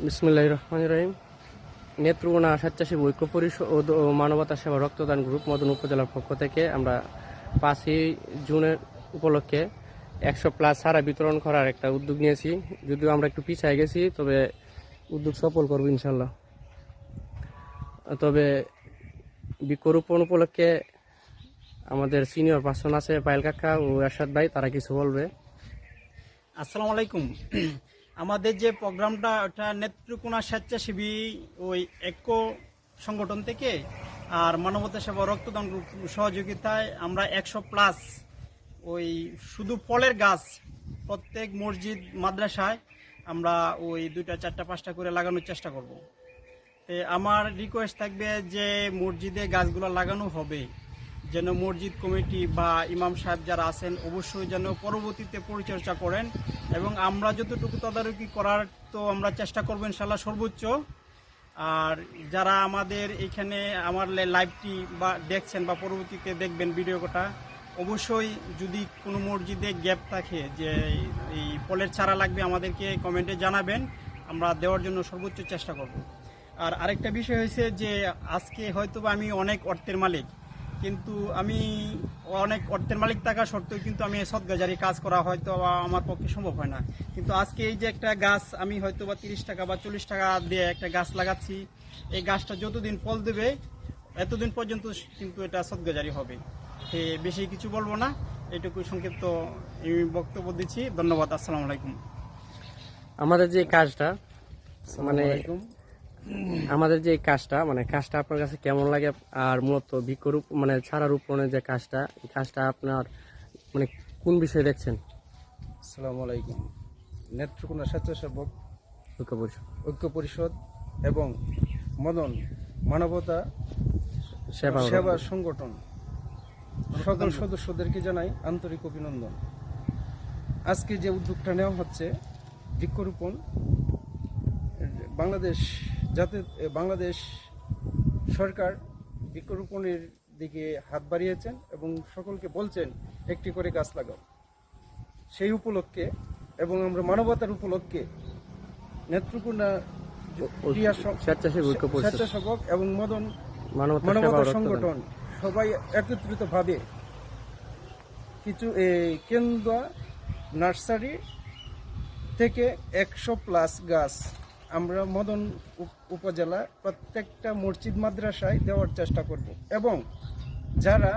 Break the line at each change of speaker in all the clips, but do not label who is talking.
বিসমিল্লাহির রহমানির রহিম। নেত্রকোনা স্বেচ্ছাসেবী ঐক্য পরিষদ ও মানবতা সেবা রক্তদান গ্রুপ মদন উপজেলার পক্ষ থেকে আমরা 5ই জুনের উপলক্ষে 100+ সারা বিতরণ করার একটা উদ্যোগ নিয়েছি। যদিও আমরা একটু পিছিয়ে গেছি, তবে উদ্যোগ সফল করবো ইনশাল্লাহ। তবে বৃক্ষরোপণ উপলক্ষে আমাদের সিনিয়র পার্সন আছে পায়েল কাকা ও এরশাদ ভাই, তারা কিছু বলবে।
আসসালামু আলাইকুম। আমাদের যে প্রোগ্রামটা ওটা নেত্রকোনা স্বেচ্ছাসেবী ওই ঐক্য সংগঠন থেকে আর মানবতা সেবা রক্তদান গ্রুপ সহযোগিতায় আমরা 100+ ওই শুধু ফলের গাছ প্রত্যেক মসজিদ মাদ্রাসায় আমরা ওই 2টা 4টা 5টা করে লাগানোর চেষ্টা করব। আমার রিকোয়েস্ট থাকবে যে মসজিদে গাছগুলো লাগানো হবে যেন মসজিদ কমিটি বা ইমাম সাহেব যারা আছেন অবশ্যই যেন পরবর্তীতে পরিচর্যা করেন, এবং আমরা যতটুকু তদারকি করার তো আমরা চেষ্টা করবো ইনশাল্লাহ সর্বোচ্চ। আর যারা আমাদের এখানে আমার লাইভটি বা দেখছেন বা পরবর্তীতে দেখবেন ভিডিওটা, অবশ্যই যদি কোনো মসজিদে গ্যাপ থাকে যে এই ফলের চারা লাগবে আমাদেরকে কমেন্টে জানাবেন, আমরা দেওয়ার জন্য সর্বোচ্চ চেষ্টা করব। আর আরেকটা বিষয় হয়েছে যে আজকে হয়তো আমি অনেক অর্থের মালিক, কিন্তু আমি অনেক অর্থের মালিক থাকা সত্ত্বেও কিন্তু আমি সৎগাজারি কাজ করা হয়তো আমার পক্ষে সম্ভব হয় না। কিন্তু আজকে এই যে একটা গাছ আমি হয়তো বা 30 টাকা বা 40 টাকা দিয়ে একটা গাছ লাগাচ্ছি, এই গাছটা যতদিন ফল দেবে এতদিন পর্যন্ত কিন্তু এটা সৎগাজারি হবে। বেশি কিছু বলবো না, এটুকু সংক্ষিপ্ত আমি বক্তব্য দিচ্ছি। ধন্যবাদ। আসসালামু আলাইকুম।
আমাদের যে কাজটা আমাদের যে কাজটা আপনার কাছে কেমন লাগে? আর মূলত বৃক্ষরোপ চারা রোপণের যে কাজটা, এই কাজটা আপনার কোন বিষয়ে দেখছেন?
আসসালামু আলাইকুম। নেত্রকোনা স্বেচ্ছাসেবক ঐক্য পরিষদ এবং মদন মানবতা সেবা সংগঠন সকল সদস্যদেরকে জানাই আন্তরিক অভিনন্দন। আজকে যে উদ্যোগটা নেওয়া হচ্ছে বৃক্ষরোপণ, বাংলাদেশ সরকার বৃক্ষরোপণের দিকে হাত বাড়িয়েছেন এবং সকলকে বলছেন একটি করে গাছ লাগাও। সেই উপলক্ষে এবং আমরা মানবতার উপলক্ষে নেত্রকোনা স্বেচ্ছাসেবক এবং মদন মানবতা সংগঠন সবাই একত্রিতভাবে কিছু কেন্দ্র নার্সারি থেকে 100+ গাছ আমরা মদন উপজেলা প্রত্যেকটা মসজিদ মাদ্রাসায় দেওয়ার চেষ্টা করব। এবং যারা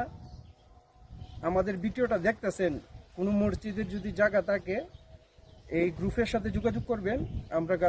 আমাদের ভিডিওটা দেখতেছেন, কোনো মসজিদের যদি জায়গা থাকে এই গ্রুপের সাথে যোগাযোগ করবেন, আমরা গাছ